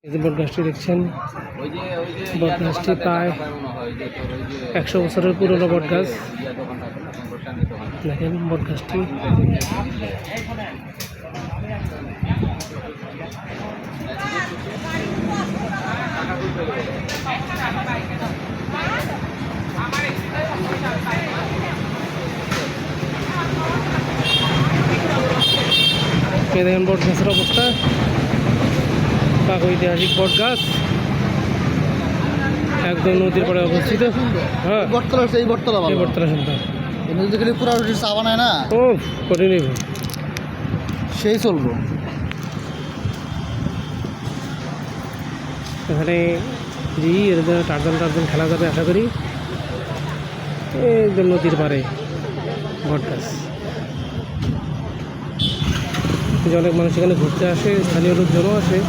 এই যে বট গাছটি দেখছেন, বট গাছটি প্রায় 100 বছরের পুরনো বট গাছ। দেখেন বট গাছটি দেখেন বট গাছের অবস্থা। ঐতিহাসিক বট গাছ একদম নদীর পাড়ে অবস্থিত। হ্যাঁ, বটতলা এই বটতলা এই বটতলা শুনতাম নদীতে গেলে পুরো চা বানায় না, ও করে নেব সেই চলবো। এখানে জি এদের টার্জন খেলা যাবে আশা করি। একদম নদীর পাড়ে বট গাছ, যে অনেক মানুষ এখানে ঘুরতে আসে, স্থানীয় লোকজনও আসে।